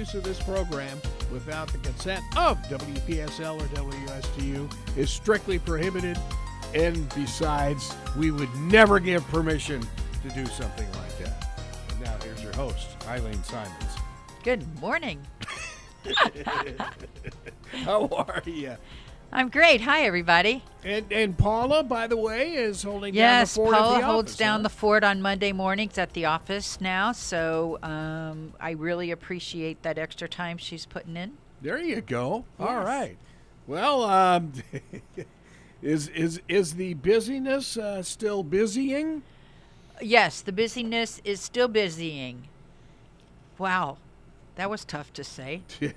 use of this program without the consent of WPSL or WSTU is strictly prohibited. And besides, we would never give permission to do something like that. And now here's your host, Eileen Simons. Good morning. How are you? I'm great. Hi, everybody. And Paula, by the way, is holding down the Yes, fort at Paula the holds office, down huh? the fort on Monday mornings at the office now, so I really appreciate that extra time she's putting in. There you go. Yes. All right. Well, is the busyness still busying? Yes, the busyness is still busying. Wow, that was tough to say. Yeah.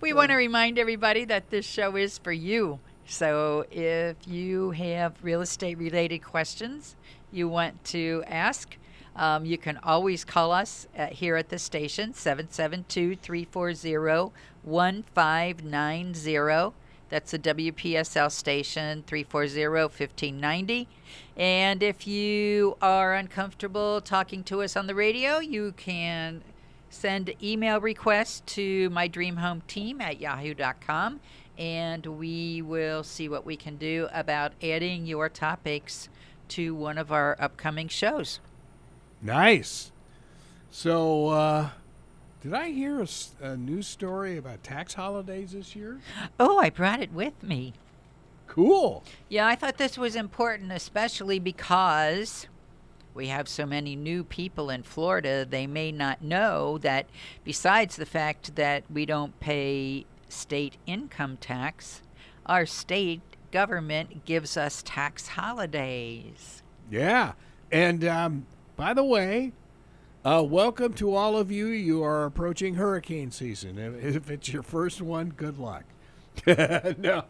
We want to remind everybody that this show is for you. So if you have real estate-related questions you want to ask, you can always call us here at the station, 772-340-1590. That's the WPSL station, 340-1590. And if you are uncomfortable talking to us on the radio, you can send email requests to mydreamhometeam@yahoo.com, and we will see what we can do about adding your topics to one of our upcoming shows. Nice. So, did I hear a news story about tax holidays this year? Oh, I brought it with me. Cool. Yeah, I thought this was important, especially because we have so many new people in Florida. They may not know that besides the fact that we don't pay state income tax, our state government gives us tax holidays. Yeah. And by the way, welcome to all of you. You are approaching hurricane season. If it's your first one, good luck. No.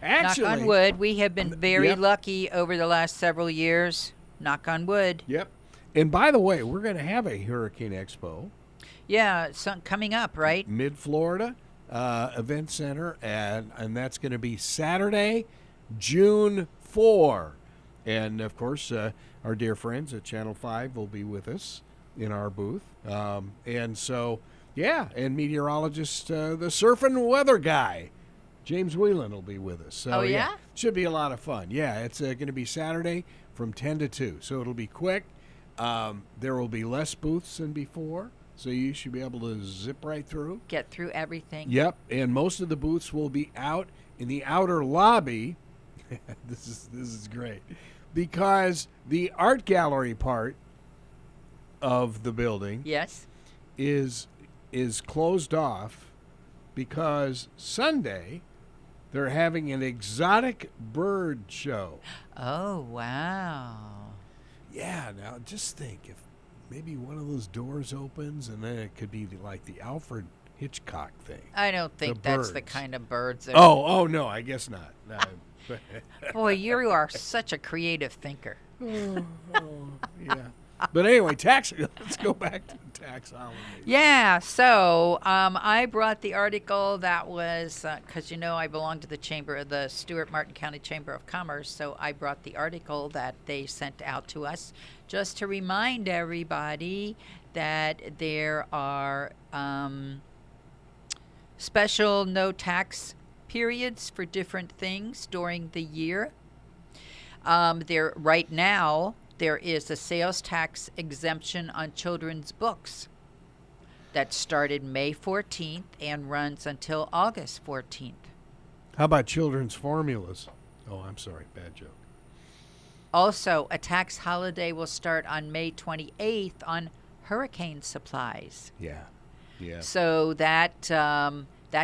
Actually, knock on wood, we have been very Yep. lucky over the last several years. Knock on wood. Yep. And by the way, we're going to have a Hurricane Expo. Yeah, coming up, right? Mid-Florida Event Center, and that's going to be Saturday, June 4. And, of course, our dear friends at Channel 5 will be with us in our booth. And so, yeah, and meteorologist, the surfing weather guy, James Whelan, will be with us. So, Oh, yeah? should be a lot of fun. Yeah, it's going to be Saturday from 10 to 2. So it'll be quick. There will be less booths than before, so you should be able to zip right through. Get through everything. Yep, and most of the booths will be out in the outer lobby. This is great, because the art gallery part of the building Yes. is closed off because Sunday they're having an exotic bird show. Oh, wow. Yeah, now just think if maybe one of those doors opens and then it could be like the Alfred Hitchcock thing. I don't think The that's the birds. kind of birds that Oh, no, I guess not. No. Boy, you are such a creative thinker. Yeah. But anyway, let's go back to tax holidays. Yeah, so I brought the article that was, because I belong to the Stewart Martin County Chamber of Commerce, so I brought the article that they sent out to us just to remind everybody that there are special no tax periods for different things during the year. Right now, there is a sales tax exemption on children's books that started May 14th and runs until August 14th. How about children's formulas? Oh, I'm sorry, bad joke. Also, a tax holiday will start on May 28th on hurricane supplies. Yeah. So that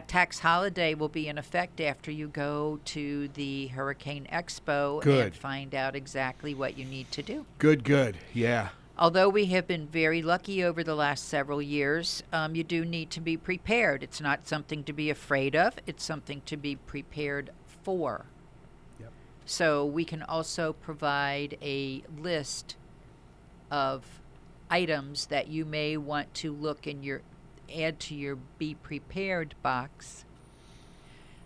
tax holiday will be in effect after you go to the Hurricane Expo Good. and find out exactly what you need to do. Good. Yeah. Although we have been very lucky over the last several years, you do need to be prepared. It's not something to be afraid of. It's something to be prepared for. Yep. So we can also provide a list of items that you may want to look in add to your Be Prepared box.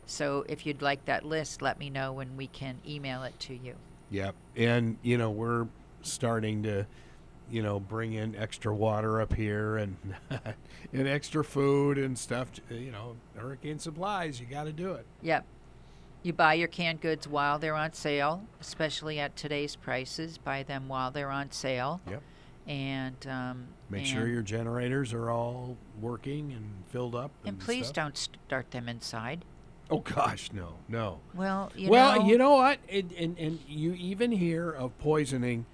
So if you'd like that list, let me know and we can email it to you. Yep. And, we're starting to bring in extra water up here and and extra food and stuff. Hurricane supplies. You got to do it. Yep. You buy your canned goods while they're on sale, especially at today's prices. Buy them while they're on sale. Yep. And make sure your generators are all working and filled up. And please stuff. don't start them inside. Oh gosh, no. Well, you know what? And you even hear of poisoning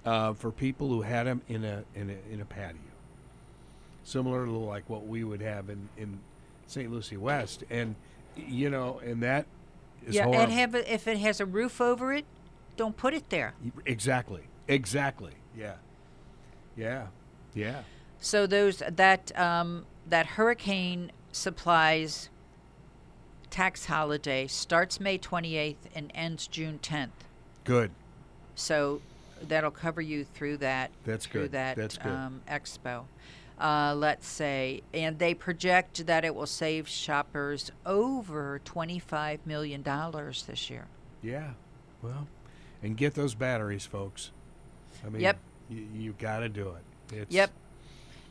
for people who had them in a patio, similar to like what we would have in St. Lucie West, and and that is horrible. And if it has a roof over it, don't put it there. Exactly. Yeah. So that hurricane supplies tax holiday starts May 28th and ends June 10th. Good. So that'll cover you through that. That's good. That's good. Expo. Let's say, and they project that it will save shoppers over $25 million this year. Yeah. Well, and get those batteries, folks. I mean, yep. You got to do it. Yep.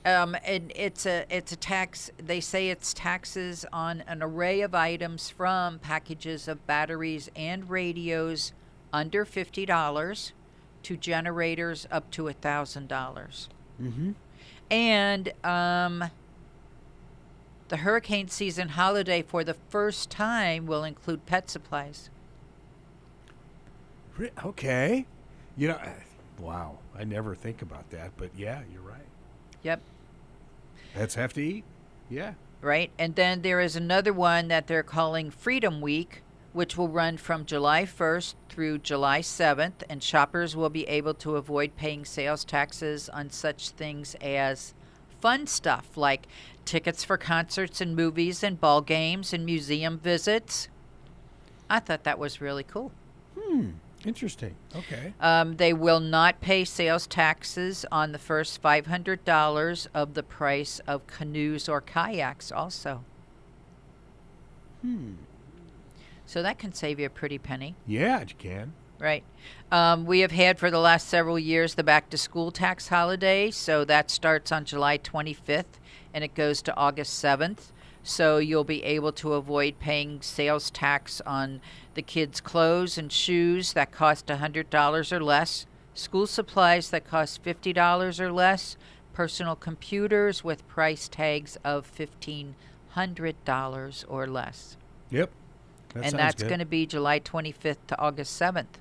And it's a tax. They say it's taxes on an array of items from packages of batteries and radios under $50 to generators up to $1,000. Mm-hmm. And the hurricane season holiday for the first time will include pet supplies. Okay. Wow. I never think about that, but yeah, you're right. Yep. Pets have to eat. Yeah. Right. And then there is another one that they're calling Freedom Week, which will run from July 1st through July 7th, and shoppers will be able to avoid paying sales taxes on such things as fun stuff like tickets for concerts and movies and ball games and museum visits. I thought that was really cool. Interesting. Okay. They will not pay sales taxes on the first $500 of the price of canoes or kayaks also. So that can save you a pretty penny. Yeah, you can. Right. We have had for the last several years the back-to-school tax holiday, so that starts on July 25th, and it goes to August 7th. So you'll be able to avoid paying sales tax on the kids' clothes and shoes that cost $100 or less, school supplies that cost $50 or less, personal computers with price tags of $1,500 or less. Yep. And that's going to be July 25th to August 7th.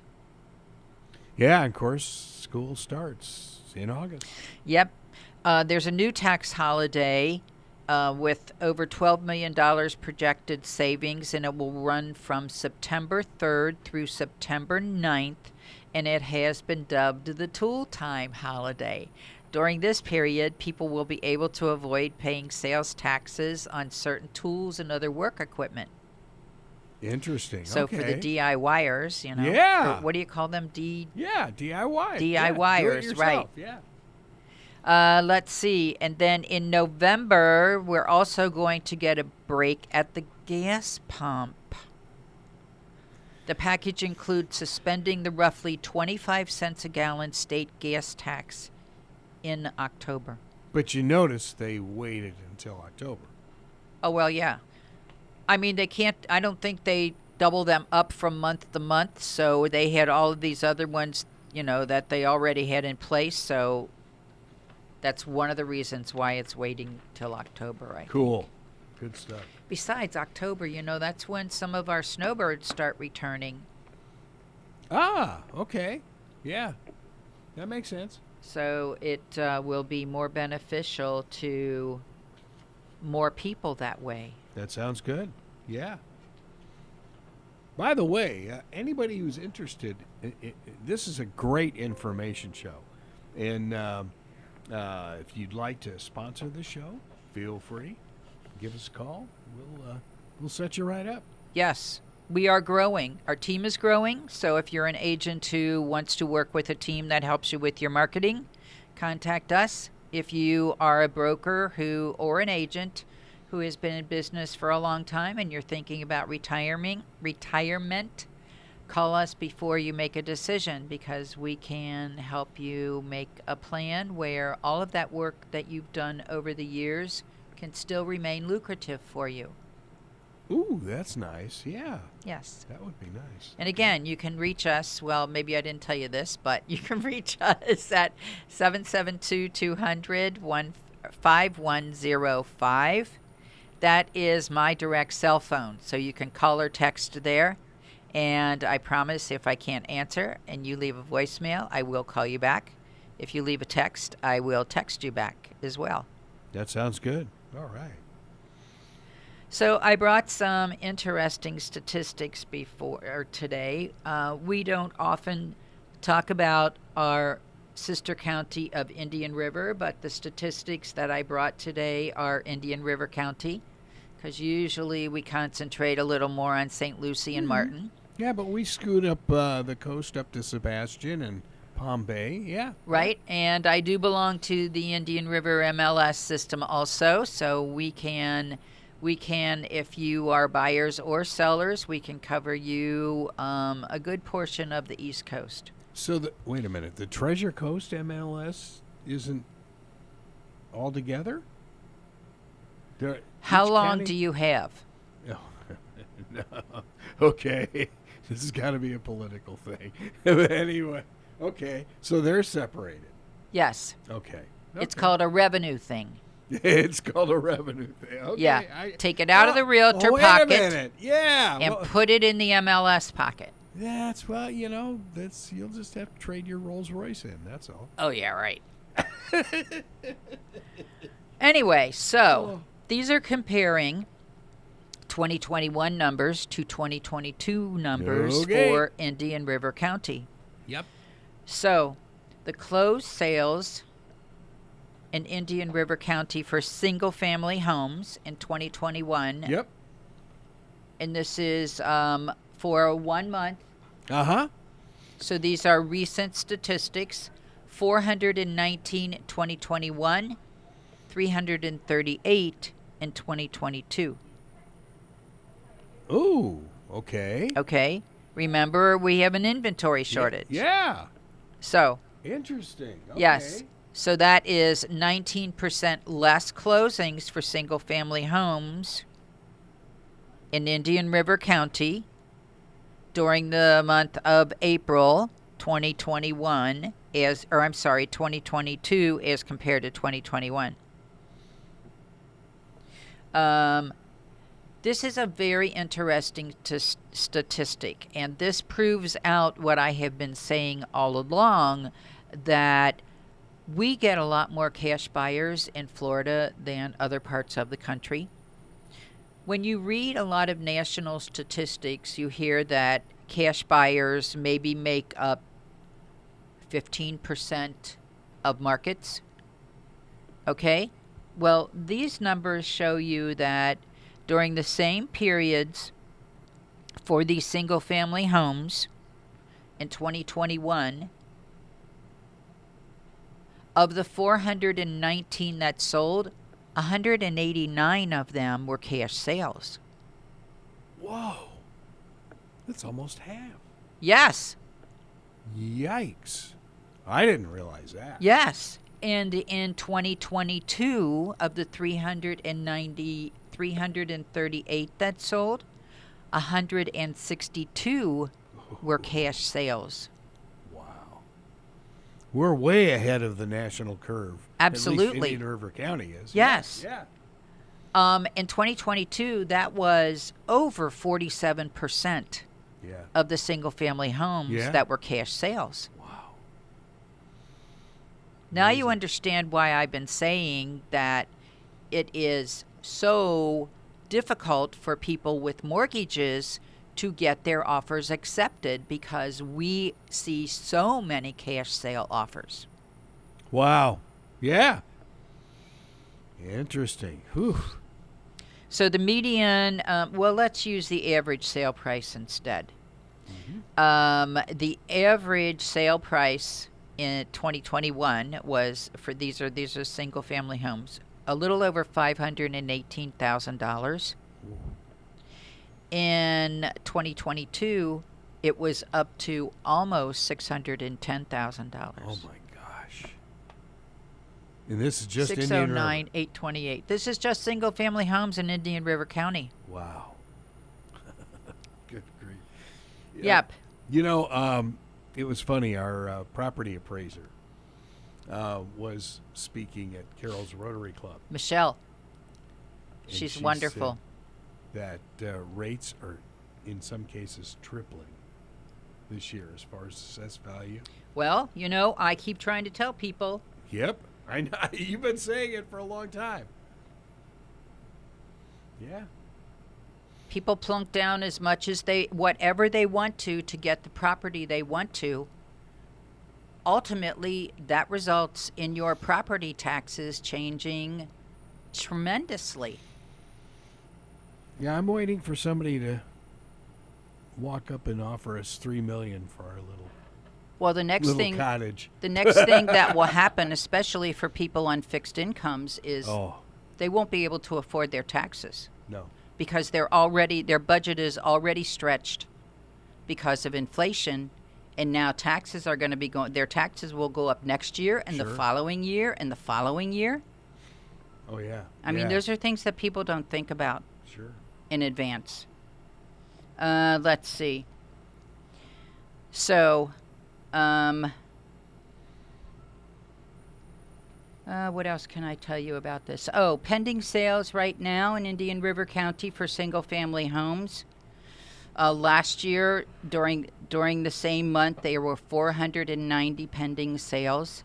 Yeah, and of course, school starts in August. Yep. There's a new tax holiday with over $12 million projected savings, and it will run from September 3rd through September 9th, and it has been dubbed the Tool Time holiday. During this period, people will be able to avoid paying sales taxes on certain tools and other work equipment. Interesting. So okay. for the DIYers, Yeah. what do you call them? Yeah, DIY. DIYers, right. Yeah. Let's see. And then in November, we're also going to get a break at the gas pump. The package includes suspending the roughly 25 cents a gallon state gas tax in October. But you notice they waited until October. Oh, well, yeah. I mean, they can't, I don't think they double them up from month to month. So they had all of these other ones, that they already had in place. So that's one of the reasons why it's waiting till October, right? Cool. Good stuff. Besides October, that's when some of our snowbirds start returning. Ah, okay. Yeah. That makes sense. So it will be more beneficial to more people that way. That sounds good. Yeah. By the way, anybody who's interested, this is a great information show. And if you'd like to sponsor the show, feel free. Give us a call. We'll set you right up. Yes, we are growing. Our team is growing. So if you're an agent who wants to work with a team that helps you with your marketing, contact us. If you are a broker or an agent who has been in business for a long time and you're thinking about retirement, call us before you make a decision, because we can help you make a plan where all of that work that you've done over the years can still remain lucrative for you. Ooh, that's nice. Yeah, Yes. that would be nice. And again, you can reach us. Well, maybe I didn't tell you this, but you can reach us at 772-200-5105. That is my direct cell phone. So you can call or text there. And I promise, if I can't answer and you leave a voicemail, I will call you back. If you leave a text, I will text you back as well. That sounds good. All right. So I brought some interesting statistics today. We don't often talk about our sister county of Indian River, but the statistics that I brought today are Indian River County, because usually we concentrate a little more on St. Lucie and Martin. Yeah, but we scoot up the coast up to Sebastian and Palm Bay. Yeah. Right, and I do belong to the Indian River MLS system also, so we can, if you are buyers or sellers, we can cover you a good portion of the East Coast. So, wait a minute. The Treasure Coast MLS isn't all together? How long do you have? Oh, no. Okay. This has got to be a political thing. But anyway, okay. So they're separated. Yes. Okay. It's called a revenue thing. It's called a revenue thing. Okay. Yeah. Take it out of the realtor wait pocket. a minute. Yeah. And put it in the MLS pocket. That's you'll just have to trade your Rolls Royce in. That's all. Oh, yeah, right. Anyway, so these are comparing 2021 numbers to 2022 numbers for Indian River County. Yep. So the closed sales in Indian River County for single-family homes in 2021. Yep. And this is for 1 month. Uh-huh. So these are recent statistics. 419 in 2021, 338 in 2022. Ooh, okay. Okay. Remember, we have an inventory shortage. Yeah. So. Interesting. Okay. Yes. So that is 19% less closings for single-family homes in Indian River County during the month of April 2022 as compared to 2021. This is a very interesting statistic, and this proves out what I have been saying all along, that we get a lot more cash buyers in Florida than other parts of the country. When you read a lot of national statistics, you hear that cash buyers maybe make up 15% of markets. Okay? Well, these numbers show you that during the same periods for these single-family homes in 2021, of the 419 that sold, 189 of them were cash sales. Whoa. That's almost half. Yes. Yikes. I didn't realize that. Yes. And in 2022, of the 338 that sold, 162 were cash sales. Wow. We're way ahead of the national curve. Absolutely. At least Indian River County is. Yes. Yeah. In 2022, that was over 47% of the single-family homes that were cash sales. Wow. Now Amazing. you understand why I've been saying that it is so difficult for people with mortgages to get their offers accepted, because we see so many cash sale offers. Wow. Yeah. Interesting. Whew. So the median, let's use the average sale price instead. Mm-hmm. The average sale price in 2021 was, for these are single family homes, a little over $518,000. In 2022, it was up to almost $610,000. Oh my gosh. And this is just Indian River. 609,828. This is just single-family homes in Indian River County. Wow. Good grief. Yep. You know, it was funny. Our property appraiser was speaking at Carroll's Rotary Club. Michelle. And She's she wonderful. said that rates are, in some cases, tripling this year as far as assessed value. Well, you know, I keep trying to tell people. Yep. I know. You've been saying it for a long time. Yeah. People plunk down as much as whatever they want to get the property they want to. Ultimately, that results in your property taxes changing tremendously. Yeah, I'm waiting for somebody to walk up and offer us $3 million for our Well, the next little thing cottage. the next thing that will happen, especially for people on fixed incomes, is they won't be able to afford their taxes. No. Because their budget is already stretched because of inflation, and now taxes are going to be their taxes will go up next year and the following year and the following year. Oh yeah. I mean, those are things that people don't think about in advance. Let's see. So, what else can I tell you about this? Oh, pending sales right now in Indian River County for single-family homes. Last year, during the same month, there were 490 pending sales.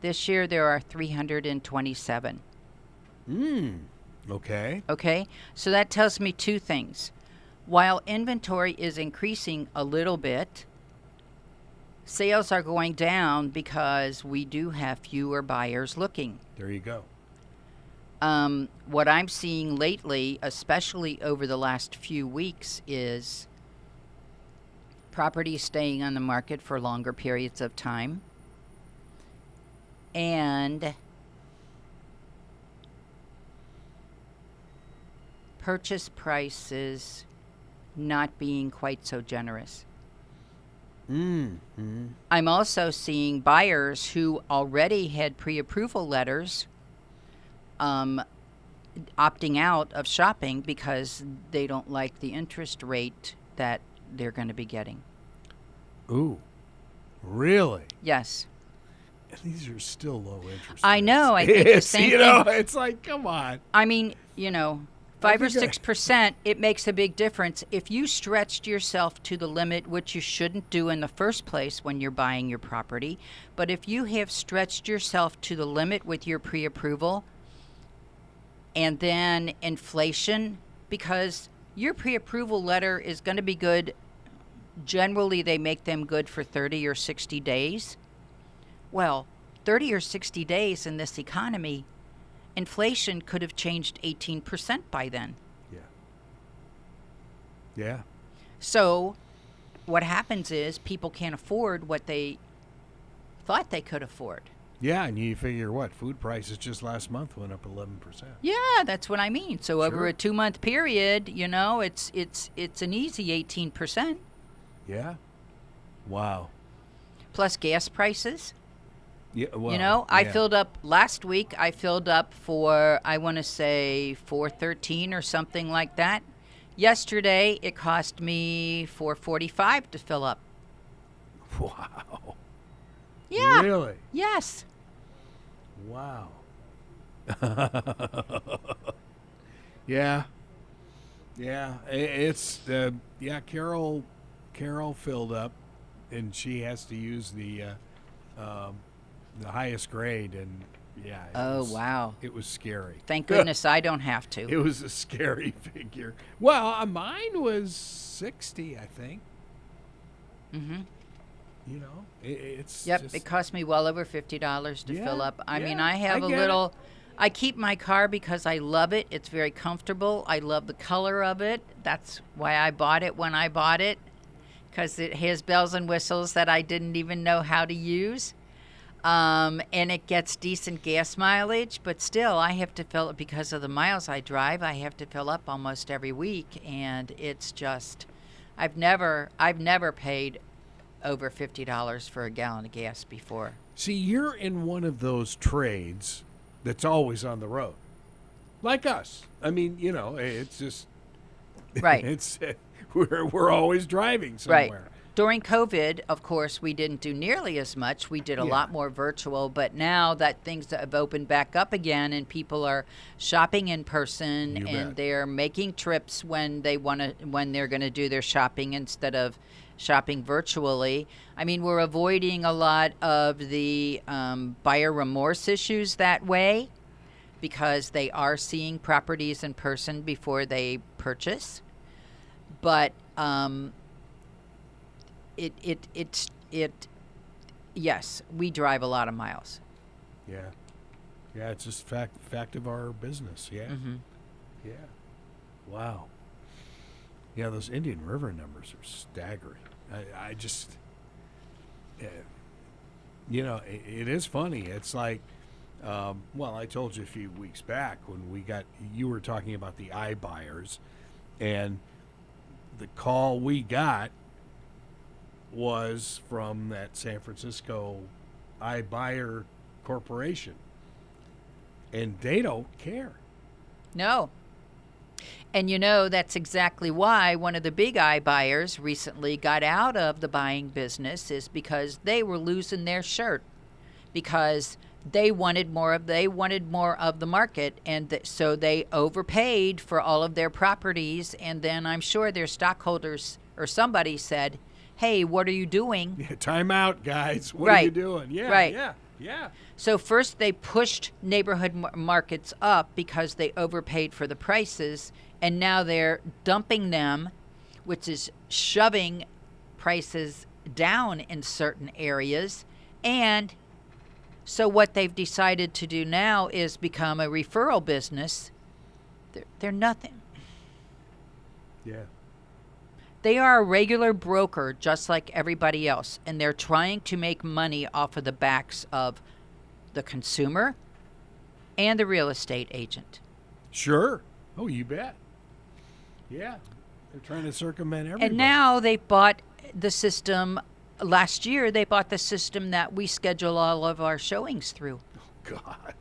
This year, there are 327. Okay. Okay, so that tells me two things. While inventory is increasing a little bit, sales are going down because we do have fewer buyers looking. There you go. What I'm seeing lately, especially over the last few weeks, is properties staying on the market for longer periods of time, and purchase prices not being quite so generous. I'm also seeing buyers who already had pre-approval letters opting out of shopping because they don't like the interest rate that they're going to be getting. Ooh, really? Yes. And these are still low interest I rates. know. I think the same you thing. know, it's like, come on. I mean, 5 or 6%, it makes a big difference. If you stretched yourself to the limit, which you shouldn't do in the first place when you're buying your property, but if you have stretched yourself to the limit with your pre-approval, and then inflation, because your pre-approval letter is going to be good. Generally, they make them good for 30 or 60 days. Well, 30 or 60 days in this economy, inflation could have changed 18% by then. Yeah. So what happens is people can't afford what they thought they could afford. Yeah, and you figure what? Food prices just last month went up 11%. Yeah, that's what I mean. So over a 2-month period, it's an easy 18%. Yeah. Wow. Plus gas prices. Yeah, well, I filled up last week. I filled up for, I want to say, $4.13 or something like that. Yesterday, it cost me $4.45 to fill up. Wow. Yeah. Really? Yes. Wow. Yeah. Yeah. It's Carol filled up, and she has to use the highest grade, and wow. It was scary. Thank goodness I don't have to. It was a scary figure. Well, mine was 60, I think. Mm-hmm. It's Yep, just, it cost me well over $50 to fill up. I mean, I have it. I keep my car because I love it. It's very comfortable. I love the color of it. That's why I bought it when I bought it, because it has bells and whistles that I didn't even know how to use. And it gets decent gas mileage, but still I have to fill it because of the miles I drive. I have to fill up almost every week, and it's just I've never paid over $50 for a gallon of gas before. See, you're in one of those trades that's always on the road, like us. I mean, it's just Right. it's we're always driving Right. somewhere. During COVID, of course, we didn't do nearly as much. We did a Yeah. lot more virtual, but now that things have opened back up again and people are shopping in person You and bet. they're making trips when they're going to do their shopping instead of shopping virtually. I mean, we're avoiding a lot of the buyer remorse issues that way because they are seeing properties in person before they purchase. But yes, we drive a lot of miles. Yeah, yeah. It's just fact of our business. Yeah, yeah. Wow. Yeah, those Indian River numbers are staggering. I just, it is funny. It's like, well, I told you a few weeks back when you were talking about the iBuyers, and the call we got was from that San Francisco iBuyer Corporation, and they don't care. No. And that's exactly why one of the big iBuyers recently got out of the buying business is because they were losing their shirt because they wanted more of the market, and so they overpaid for all of their properties, and then I'm sure their stockholders or somebody said, "Hey, what are you doing?" Yeah, time out, guys. What are you doing? Yeah, Right. yeah. So first they pushed neighborhood markets up because they overpaid for the prices, and now they're dumping them, which is shoving prices down in certain areas. And so what they've decided to do now is become a referral business. They're nothing. Yeah. They are a regular broker just like everybody else, and they're trying to make money off of the backs of the consumer and the real estate agent. Sure. Oh, you bet. Yeah. They're trying to circumvent everybody. And now they bought the system. Last year, they bought the system that we schedule all of our showings through. God.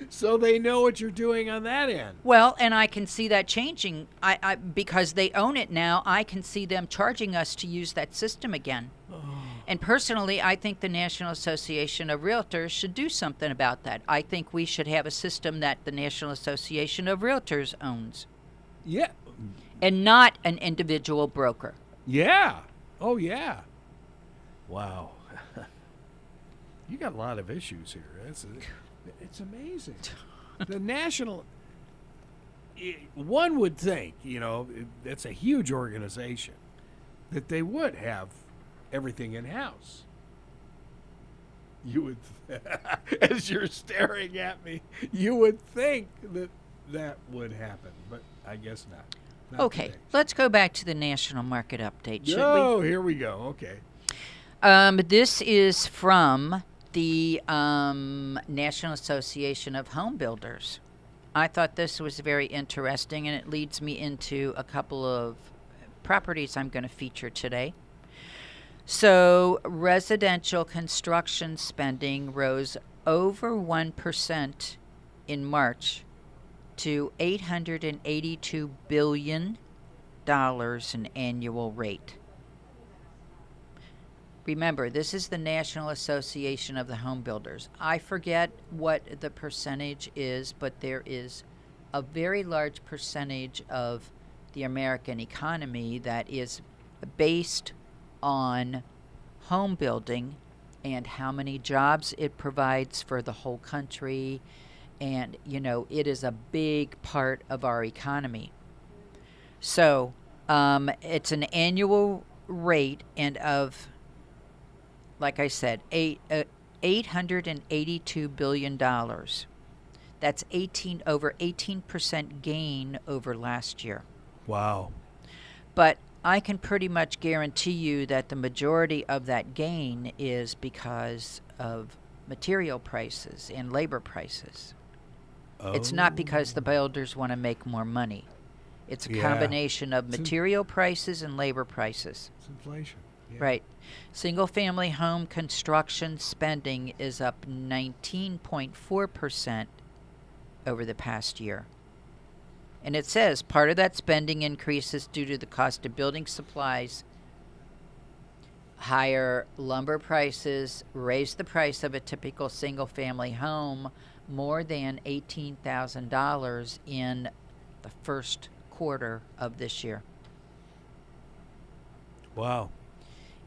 So they know what you're doing on that end. Well, and I can see that changing. I because they own it now, I can see them charging us to use that system again. And personally, I think the National Association of Realtors should do something about that. I think we should have a system that the National Association of Realtors owns. Yeah. And not an individual broker. Yeah. Oh, yeah. Wow. You got a lot of issues here. It's amazing. The national, one would think, that's a huge organization, that they would have everything in-house. You would, as you're staring at me, you would think that would happen, but I guess not. Not Okay, today. let's go back to the national market update, should we? Oh, here we go. Okay. This is from the National Association of Home Builders. I thought this was very interesting, and it leads me into a couple of properties I'm going to feature today. So, residential construction spending rose over 1% in March to $882 billion in annual rate. Remember, this is the National Association of the Home Builders. I forget what the percentage is, but there is a very large percentage of the American economy that is based on home building and how many jobs it provides for the whole country. And, it is a big part of our economy. So, it's an annual rate and of, like I said, $882 billion. That's over 18% gain over last year. Wow. But I can pretty much guarantee you that the majority of that gain is because of material prices and labor prices. It's not because the builders want to make more money. It's a Yeah. combination of It's in- material prices and labor prices. It's inflation. Yeah. Right. Single family home construction spending is up 19.4% over the past year. And it says part of that spending increase is due to the cost of building supplies. Higher lumber prices raised the price of a typical single family home more than $18,000 in the first quarter of this year. Wow.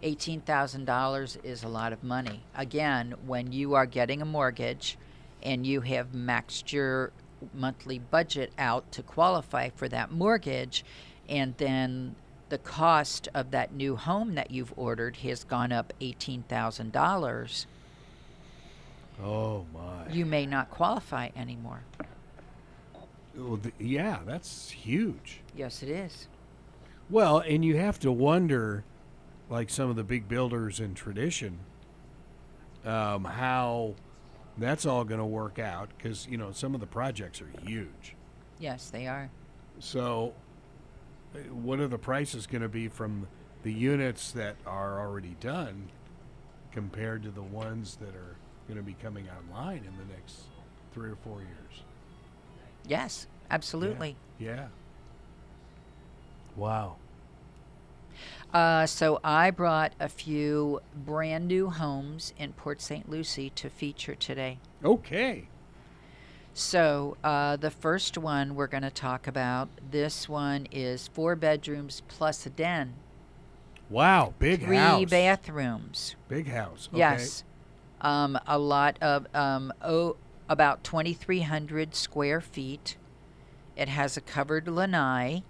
$18,000 is a lot of money. Again, when you are getting a mortgage and you have maxed your monthly budget out to qualify for that mortgage, and then the cost of that new home that you've ordered has gone up $18,000, Oh my. you may not qualify anymore. Well, yeah, that's huge. Yes, it is. Well, and you have to wonder, like some of the big builders in tradition, how that's all going to work out, because some of the projects are huge. Yes, they are. So, what are the prices going to be from the units that are already done compared to the ones that are going to be coming online in the next 3 or 4 years? Yes, absolutely. Yeah. Wow. So I brought a few brand new homes in Port St. Lucie to feature today. Okay. So the first one we're going to talk about, this one is 4 bedrooms plus a den. Wow. Big 3 house. bathrooms. Big house. Okay. Yes. A lot of, about 2,300 square feet. It has a covered lanai.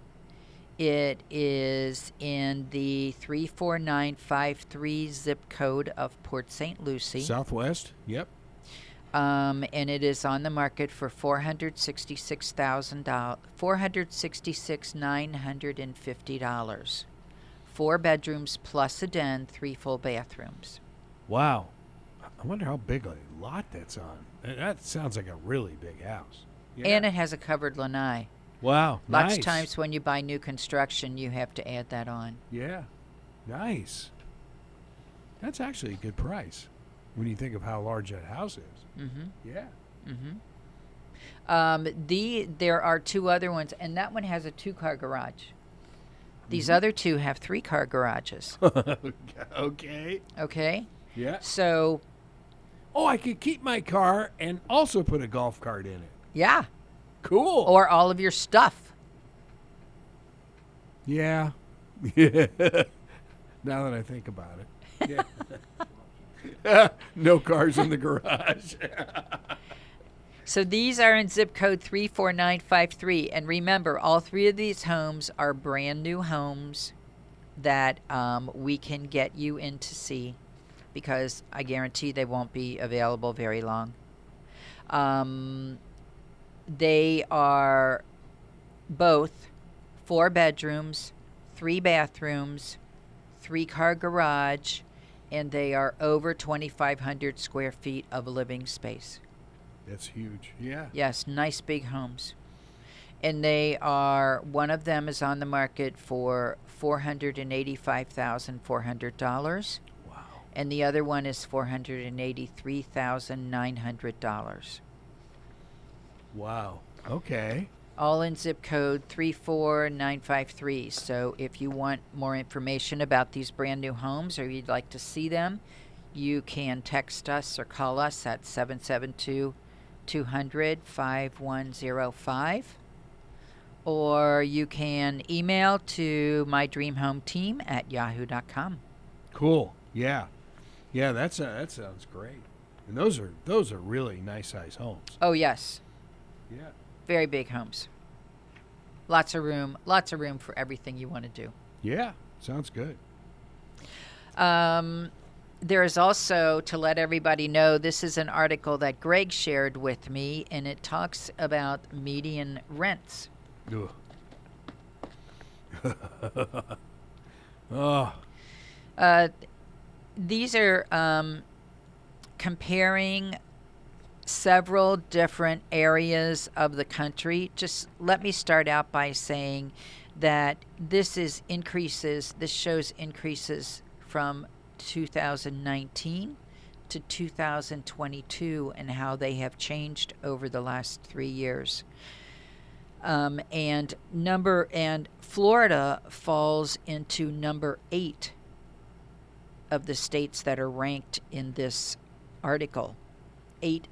It is in the 34953 zip code of Port St. Lucie. Southwest. Yep. And it is on the market for $466,950. 4 bedrooms plus a den, 3 full bathrooms. Wow. I wonder how big a lot that's on. That sounds like a really big house. Yeah. And it has a covered lanai. Wow. Lots Nice. of times when you buy new construction, you have to add that on. Yeah. Nice. That's actually a good price when you think of how large that house is. Mm-hmm. Yeah. Mm-hmm. There are 2 other ones, and that one has a 2-car garage. These other 2 have 3-car garages. Okay. Okay? Yeah. So, Oh, I could keep my car and also put a golf cart in it. yeah. Cool. Or all of your stuff. Yeah. Yeah. Now that I think about it. Yeah. No cars in the garage. So these are in zip code 34953. And remember, all 3 of these homes are brand new homes that we can get you in to see, because I guarantee they won't be available very long. They are both 4 bedrooms, 3 bathrooms, 3-car garage, and they are over 2,500 square feet of living space. That's huge. Yeah. Yes, nice big homes. And one of them is on the market for $485,400. Wow. And the other one is $483,900. Wow. Okay. All in zip code 34953. So if you want more information about these brand new homes, or you'd like to see them, you can text us or call us at 772-200-5105. Or you can email to mydreamhometeam@yahoo.com. Cool. Yeah. Yeah, that sounds great. And those are really nice size homes. Oh, yes. Yeah. Very big homes. Lots of room for everything you want to do. Yeah. Sounds good. There is also, to let everybody know, this is an article that Greg shared with me, and it talks about median rents. Ugh. Oh. These are comparing several different areas of the country. Just let me start out by saying that this shows increases from 2019 to 2022 and how they have changed over the last 3 years. And Florida falls into number 8 of the states that are ranked in this article. 8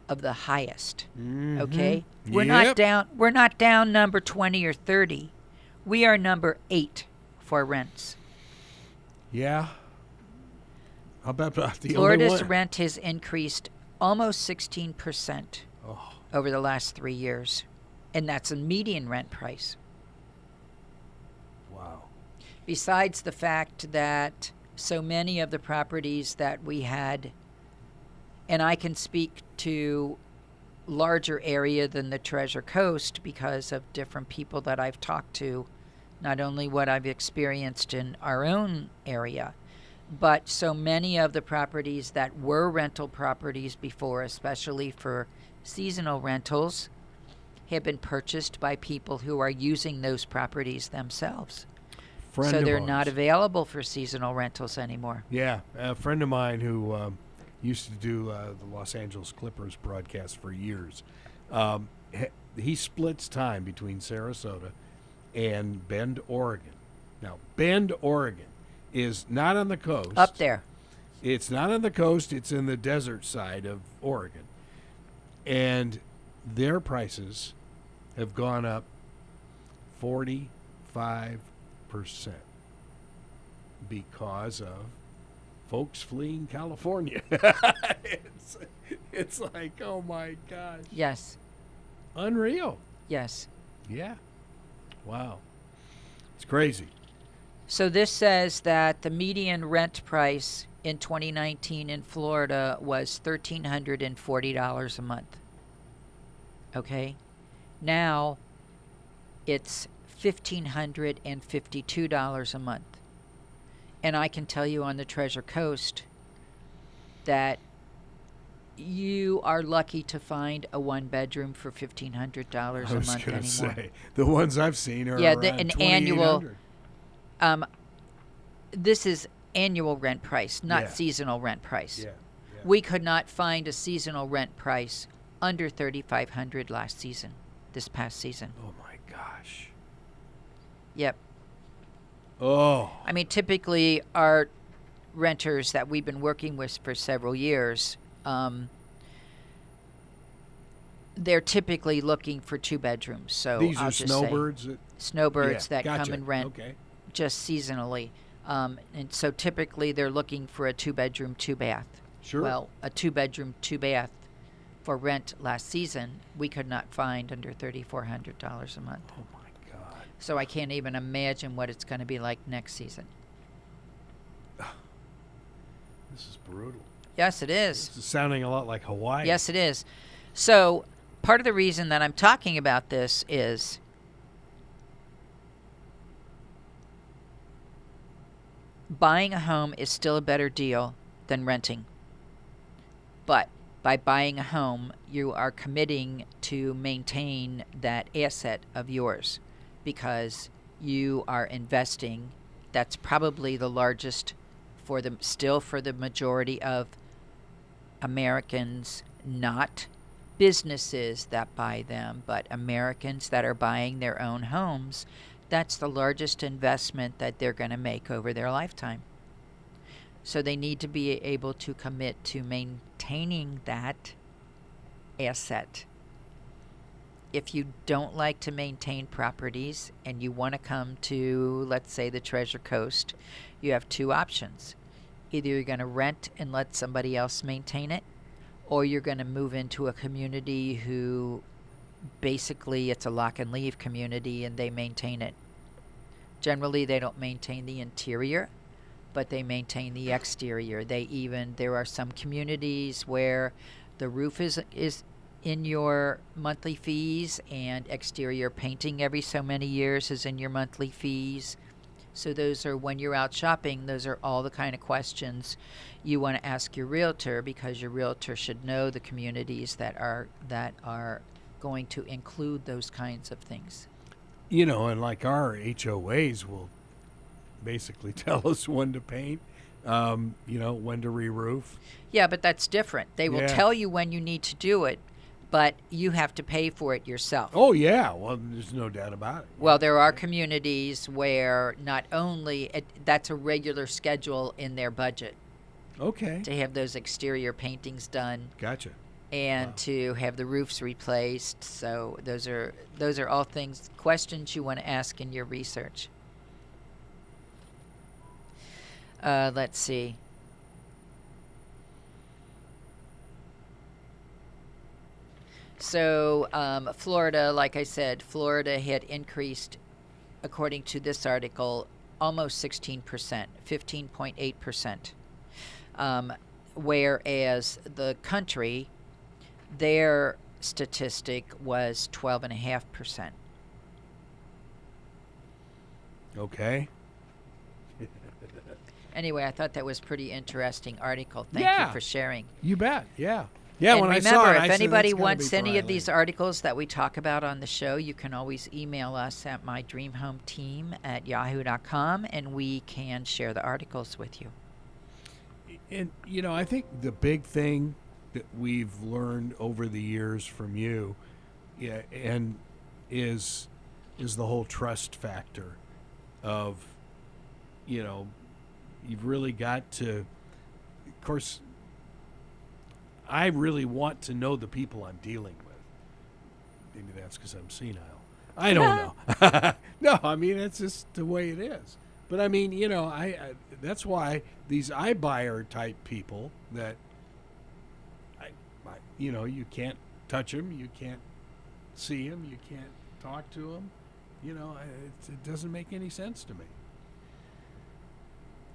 of the highest. Mhm. Okay? We're Yep. not down number 20 or 30. We are number 8 for rents. Yeah. How about the only Florida's one? rent has increased almost 16% Oh, over the last 3 years. And that's a median rent price. wow. Besides the fact that so many of the properties that we had, and I can speak to larger area than the Treasure Coast because of different people that I've talked to, not only what I've experienced in our own area, but so many of the properties that were rental properties before, especially for seasonal rentals, have been purchased by people who are using those properties themselves. Friend So of they're ours. not available for seasonal rentals anymore. Yeah, a friend of mine who used to do the Los Angeles Clippers broadcast for years. He splits time between Sarasota and Bend, Oregon. Now, Bend, Oregon is not on the coast. Up there. It's not on the coast. It's in the desert side of Oregon. And their prices have gone up 45% because of folks fleeing California. it's like, oh my gosh. Yes. Unreal. Yes. Yeah. Wow. It's crazy. So this says that the median rent price in 2019 in Florida was $1,340 a month. Okay? Now it's $1,552 a month. And I can tell you on the Treasure Coast that you are lucky to find a one-bedroom for $1,500 a I was month going to anymore. say, the ones I've seen are Yeah, around an annual. $2,800. This is annual rent price, not Yeah. seasonal rent price. Yeah. We could not find a seasonal rent price under $3,500 last season, this past season. Oh my gosh. Yep. Oh. I mean, typically our renters that we've been working with for several years, they're typically looking for 2 bedrooms. So These I'll are just snowbirds. say snowbirds Yeah, that gotcha. come and rent Okay. just seasonally. And so typically they're looking for a 2-bedroom, 2-bath. Sure. Well, a 2-bedroom, 2-bath for rent last season, we could not find under $3,400 a month. Oh my God. So I can't even imagine what it's going to be like next season. This is brutal. Yes, it is. This is sounding a lot like Hawaii. Yes, it is. So part of the reason that I'm talking about this is buying a home is still a better deal than renting. But by buying a home, you are committing to maintain that asset of yours because you are investing. That's probably the largest for the majority of Americans, not businesses that buy them, but Americans that are buying their own homes. That's the largest investment that they're going to make over their lifetime. So they need to be able to commit to maintaining that asset. If you don't like to maintain properties and you want to come to, let's say, the Treasure Coast, you have 2 options. Either you're going to rent and let somebody else maintain it, or you're going to move into a community who basically it's a lock and leave community and they maintain it. Generally, they don't maintain the interior, but they maintain the exterior. There are some communities where the roof is in your monthly fees and exterior painting every so many years is in your monthly fees. So those are, when you're out shopping, those are all the kind of questions you want to ask your realtor, because your realtor should know the communities that are going to include those kinds of things. And like our HOAs will basically tell us when to paint, when to re-roof. Yeah, but that's different. They will Yeah. tell you when you need to do it, but you have to pay for it yourself. Oh, yeah. Well, there's no doubt about it. Well, there are communities where not only that's a regular schedule in their budget Okay. to have those exterior paintings done Gotcha. and Wow. to have the roofs replaced. So those are all questions you want to ask in your research. Let's see. So Florida, like I said, Florida had increased, according to this article, almost 16%, 15.8%. Whereas the country, their statistic was 12.5%. Okay. Anyway, I thought that was a pretty interesting article. Thank Yeah. you for sharing. You bet. Yeah. Yeah, And when remember, I saw it, I if said, anybody "That's gotta wants be for any of these Eileen." articles that we talk about on the show, you can always email us at mydreamhometeam@yahoo.com, and we can share the articles with you. And I think the big thing that we've learned over the years from you, yeah, and is the whole trust factor of, you've really got to. Of course, I really want to know the people I'm dealing with. Maybe that's because I'm senile. I don't know. No, I mean, it's just the way it is. But I mean, I that's why these iBuyer type people that, you can't touch them, you can't see them, you can't talk to them. It doesn't make any sense to me.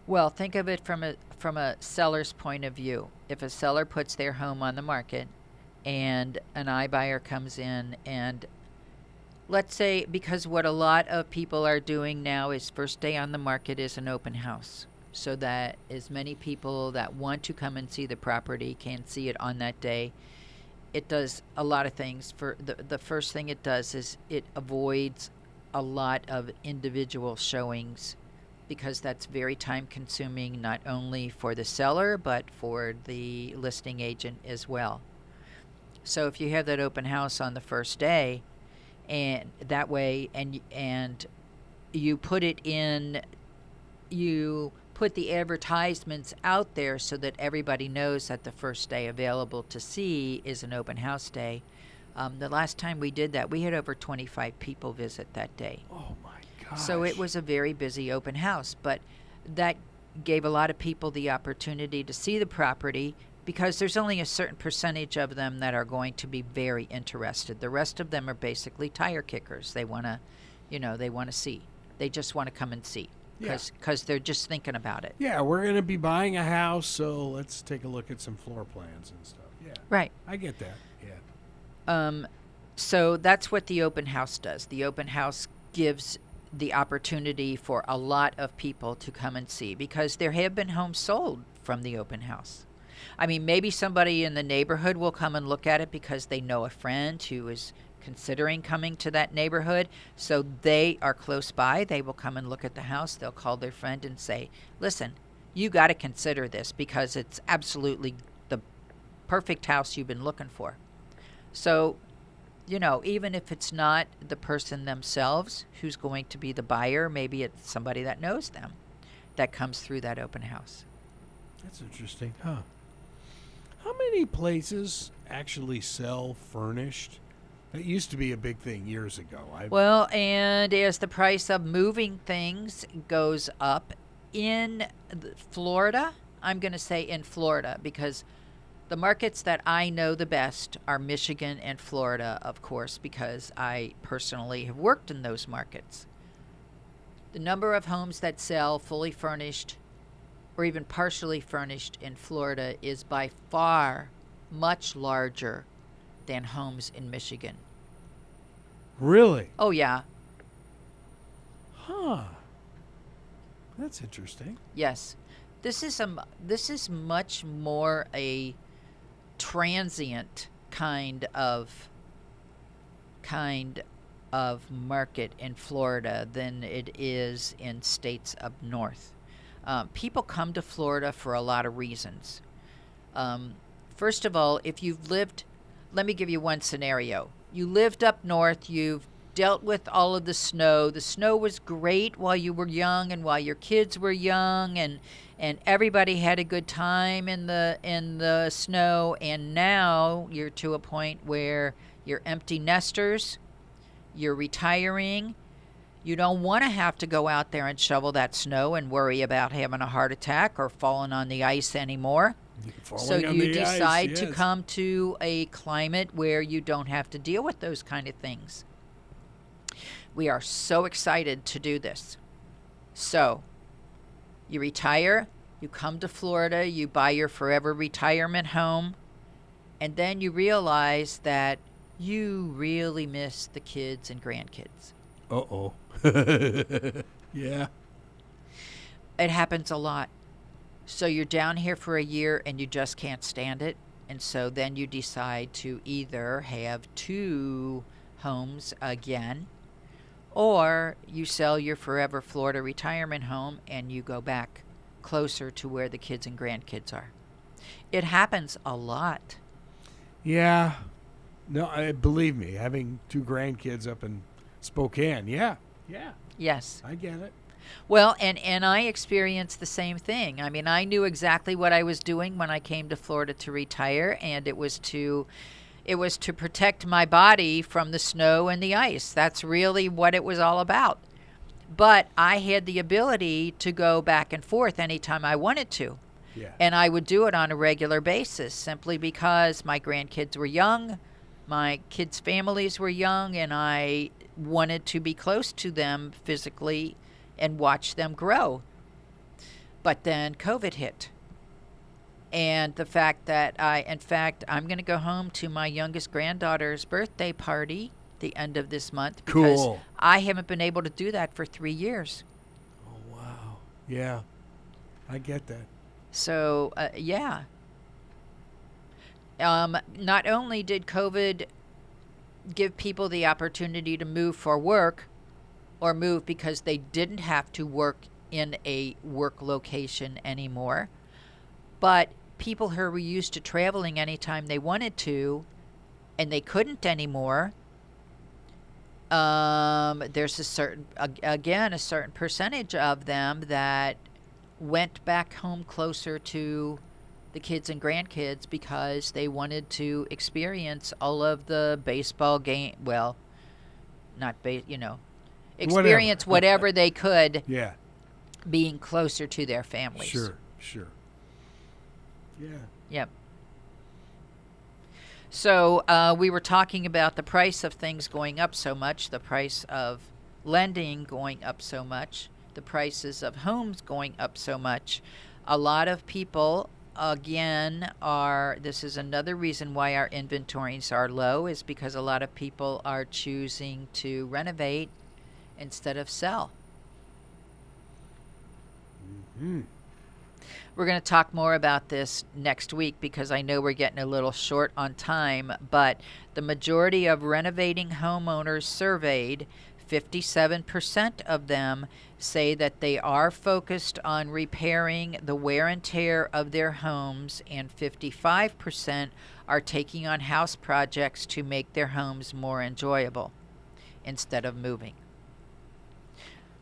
Well, think of it from a seller's point of view. If a seller puts their home on the market and an iBuyer comes in, and let's say, because what a lot of people are doing now is first day on the market is an open house, so that as many people that want to come and see the property can see it on that day. It does a lot of things. For the first thing it does is it avoids a lot of individual showings, because that's very time consuming, not only for the seller but for the listing agent as well. So if you have that open house on the first day, and that way, and you put it in, you put the advertisements out there so that everybody knows that the first day available to see is an open house day. The last time we did that, we had over 25 people visit that day. Oh my gosh. So it was a very busy open house, but that gave a lot of people the opportunity to see the property, because there's only a certain percentage of them that are going to be very interested. The rest of them are basically tire kickers. They want to, they want to see. They just want to come and see, because they're just thinking about it. Yeah, we're going to be buying a house, so let's take a look at some floor plans and stuff. Yeah. Right. I get that. Yeah. So that's what the open house does. The open house gives the opportunity for a lot of people to come and see, because there have been homes sold from the open house. I mean, maybe somebody in the neighborhood will come and look at it because they know a friend who is considering coming to that neighborhood. So they are close by. They will come and look at the house. They'll call their friend and say, listen, you got to consider this, because it's absolutely the perfect house you've been looking for. So, even if it's not the person themselves who's going to be the buyer, maybe it's somebody that knows them that comes through that open house. That's interesting, huh? How many places actually sell furnished? That used to be a big thing years ago. Well, and as the price of moving things goes up in Florida, I'm going to say in Florida, because the markets that I know the best are Michigan and Florida, of course, because I personally have worked in those markets. The number of homes that sell fully furnished or even partially furnished in Florida is by far much larger than homes in Michigan. Really? Oh, yeah. Huh. That's interesting. Yes. This is much more a transient kind of market in Florida than it is in states up north. People come to Florida for a lot of reasons. First of all, if you've lived, let me give you one scenario. You lived up north, you've dealt with all of the snow. The snow was great while you were young and while your kids were young, and everybody had a good time in the snow, and now you're to a point where you're empty nesters, you're retiring. You don't want to have to go out there and shovel that snow and worry about having a heart attack or falling on the ice anymore. So you decide to come to a climate where you don't have to deal with those kind of things. We are so excited to do this. So you retire, you come to Florida, you buy your forever retirement home, and then you realize that you really miss the kids and grandkids. Uh-oh. Yeah. It happens a lot. So you're down here for a year and you just can't stand it. And so then you decide to either have two homes again, or you sell your forever Florida retirement home and you go back closer to where the kids and grandkids are. It happens a lot. Yeah. No, believe me, having two grandkids up in Spokane, yeah. Yes. I get it. Well, and I experienced the same thing. I mean, I knew exactly what I was doing when I came to Florida to retire, and it was to protect my body from the snow and the ice. That's really what it was all about. But I had the ability to go back and forth anytime I wanted to. Yeah. And I would do it on a regular basis simply because my grandkids were young, my kids' families were young, and I wanted to be close to them physically and watch them grow. But then COVID hit. And the fact that I'm going to go home to my youngest granddaughter's birthday party the end of this month because Cool. I haven't been able to do that for 3 years. Oh, wow. Yeah. I get that. So, yeah. Not only did COVID give people the opportunity to move for work or move because they didn't have to work in a work location anymore, but people who were used to traveling anytime they wanted to and they couldn't anymore, there's a certain percentage of them that went back home closer to the kids and grandkids because they wanted to experience all of the baseball game. Well, experience whatever they could. Yeah. Being closer to their families. Sure. Yeah. Yep. So we were talking about the price of things going up so much, the price of lending going up so much, the prices of homes going up so much. A lot of people, again, this is another reason why our inventories are low, is because a lot of people are choosing to renovate instead of sell. Mm-hmm. We're going to talk more about this next week because I know we're getting a little short on time, but the majority of renovating homeowners surveyed, 57% of them say that they are focused on repairing the wear and tear of their homes, and 55% are taking on house projects to make their homes more enjoyable instead of moving.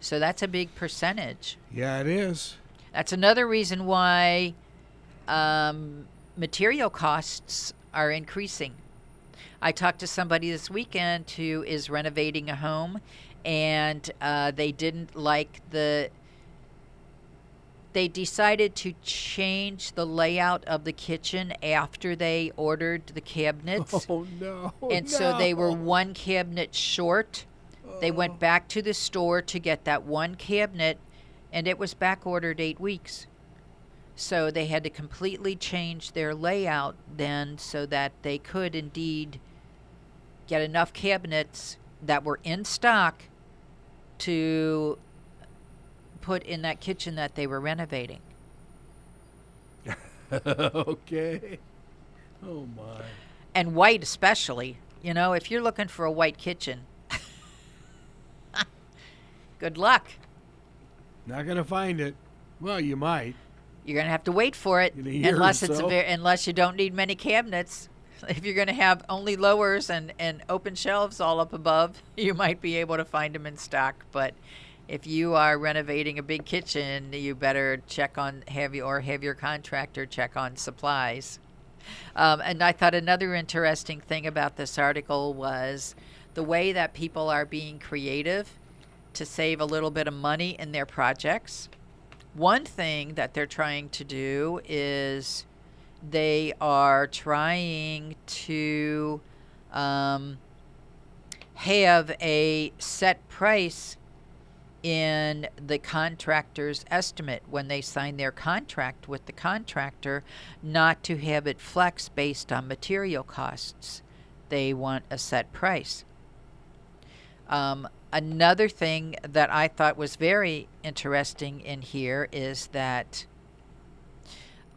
So that's a big percentage. Yeah, it is. That's another reason why material costs are increasing. I talked to somebody this weekend who is renovating a home, and they didn't like they decided to change the layout of the kitchen after they ordered the cabinets. Oh, no. And so they were one cabinet short. They went back to the store to get that one cabinet, and it was back ordered 8 weeks. So they had to completely change their layout then so that they could indeed get enough cabinets that were in stock to put in that kitchen that they were renovating. Okay. Oh my. And white especially. You know, if you're looking for a white kitchen, good luck. Not gonna find it. Well, you might. You're going to have to wait for it In a year unless or it's so. unless you don't need many cabinets. If you're going to have only lowers and open shelves all up above, you might be able to find them in stock. But if you are renovating a big kitchen, you better have your contractor check on supplies. And I thought another interesting thing about this article was the way that people are being creative to save a little bit of money in their projects. One thing that they're trying to do is they are trying to have a set price in the contractor's estimate when they sign their contract with the contractor, not to have it flex based on material costs. They want a set price. Another thing that I thought was very interesting in here is that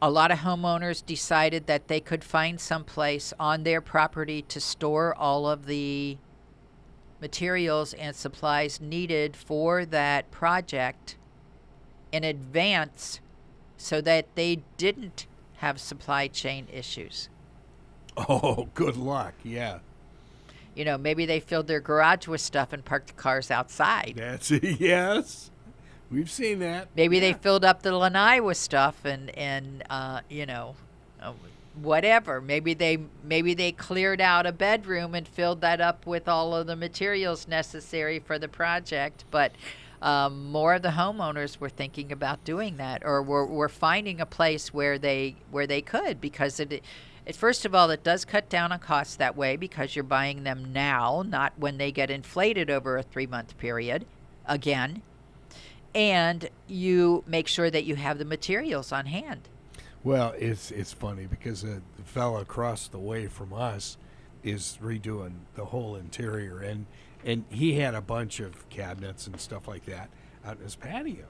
a lot of homeowners decided that they could find some place on their property to store all of the materials and supplies needed for that project in advance so that they didn't have supply chain issues. Oh, good luck. Yeah. You know, maybe they filled their garage with stuff and parked the cars outside. That's yes. We've seen that. Maybe they Yeah. filled up the lanai with stuff and whatever. Maybe they cleared out a bedroom and filled that up with all of the materials necessary for the project. But more of the homeowners were thinking about doing that, or were finding a place where they could, because first of all, it does cut down on costs that way, because you're buying them now, not when they get inflated over a 3-month period again. And you make sure that you have the materials on hand. Well, it's funny because the fella across the way from us is redoing the whole interior, and he had a bunch of cabinets and stuff like that out in his patio.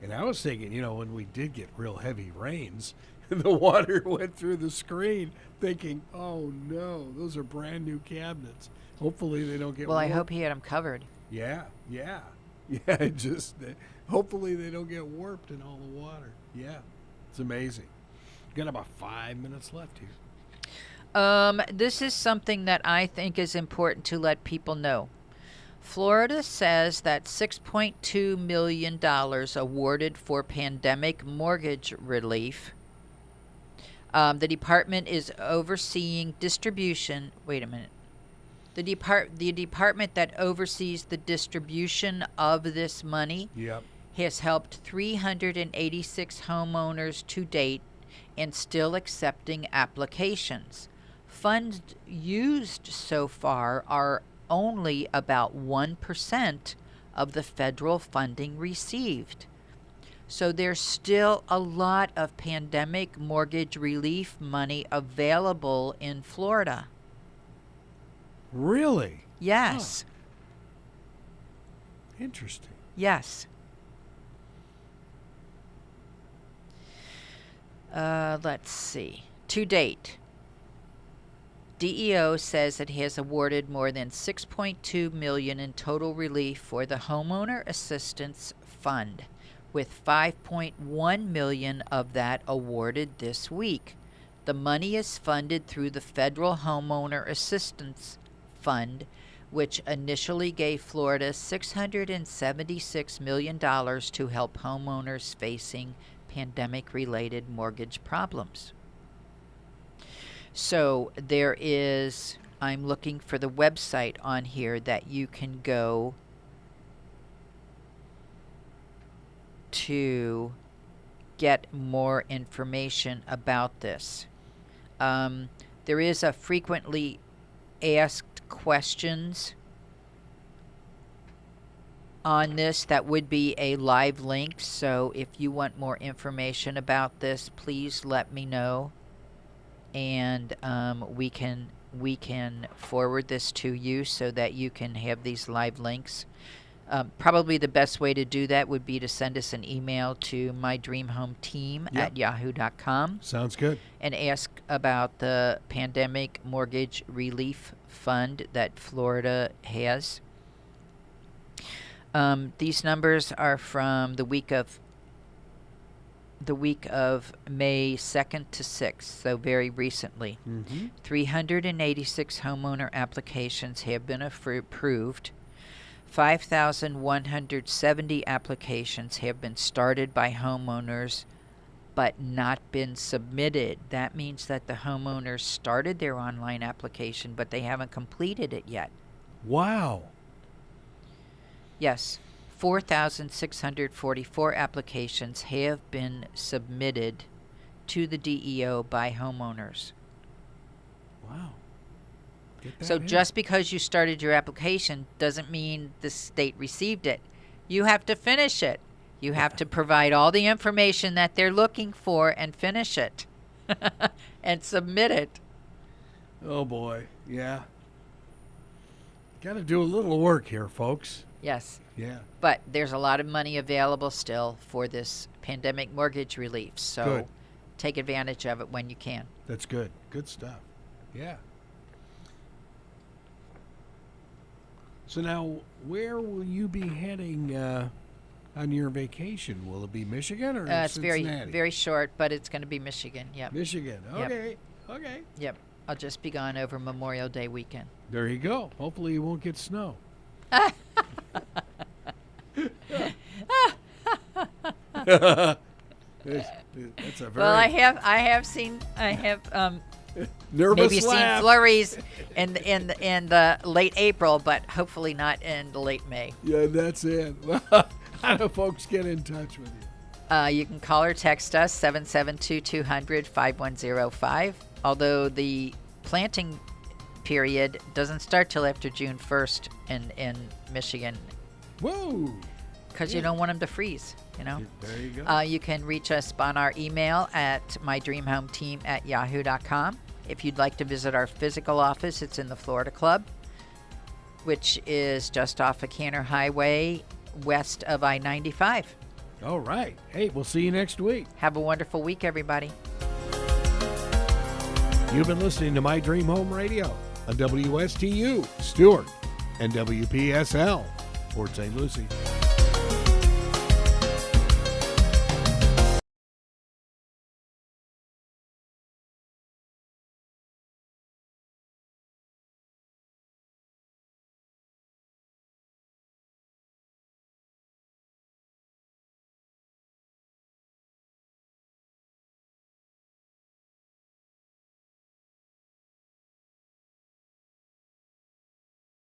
And I was thinking, when we did get real heavy rains, the water went through the screen, thinking, oh no, those are brand new cabinets. Hopefully they don't get Well, I warped. hope he had them covered. Yeah. Just hopefully they don't get warped in all the water. Yeah, it's amazing. Got about 5 minutes left here. This is something that I think is important to let people know. Florida says that $6.2 million awarded for pandemic mortgage relief. The department is overseeing distribution. Wait a minute. The department that oversees the distribution of this money Yep. has helped 386 homeowners to date and still accepting applications. Funds used so far are only about 1% of the federal funding received. So there's still a lot of pandemic mortgage relief money available in Florida. Really? Yes. Interesting. Yes. Let's see. To date, DEO says it has awarded more than $6.2 million in total relief for the Homeowner Assistance Fund, with $5.1 million of that awarded this week. The money is funded through the Federal Homeowner Assistance Fund, which initially gave Florida $676 million to help homeowners facing pandemic-related mortgage problems. So I'm looking for the website on here that you can go to get more information about this. There is a frequently asked questions on this that would be a live link, so if you want more information about this, please let me know, and we can forward this to you so that you can have these live links. Probably the best way to do that would be to send us an email to mydreamhometeam@yahoo.com Sounds good. and ask about the Pandemic Mortgage Relief Fund that Florida has. These numbers are from the week of May 2nd to 6th, so very recently. 386 homeowner applications have been approved. 5,170 applications have been started by homeowners but not been submitted. That means that the homeowners started their online application, but they haven't completed it yet. Wow. Yes, 4,644 applications have been submitted to the DEO by homeowners. Wow. So just because you started your application doesn't mean the state received it. You have to finish it. You have to provide all the information that they're looking for and finish it and submit it. Oh, boy. Yeah. Got to do a little work here, folks. Yes. Yeah. But there's a lot of money available still for this pandemic mortgage relief. So Good. take advantage of it when you can. That's good. Good stuff. Yeah. So now, where will you be heading on your vacation? Will it be Michigan or It's Cincinnati? very, very short, but it's going to be Michigan. Yep. Michigan. Okay. Okay. Yep. I'll just be gone over Memorial Day weekend. There you go. Hopefully you won't get snow. That's a very Well, I have seen nervous maybe laugh. seen flurries in the late April, but hopefully not in the late May. Yeah, that's it. How do folks get in touch with you? You can call or text us 772-200-5105. Although the planting period doesn't start till after June 1st in Michigan, Whoa. because you don't want them to freeze. You know. There you go. You can reach us on our email at mydreamhometeam@yahoo.com. If you'd like to visit our physical office, it's in the Florida Club, which is just off of Canner Highway, west of I-95. All right. Hey, we'll see you next week. Have a wonderful week, everybody. You've been listening to My Dream Home Radio on WSTU, Stewart, and WPSL, Port St. Lucie.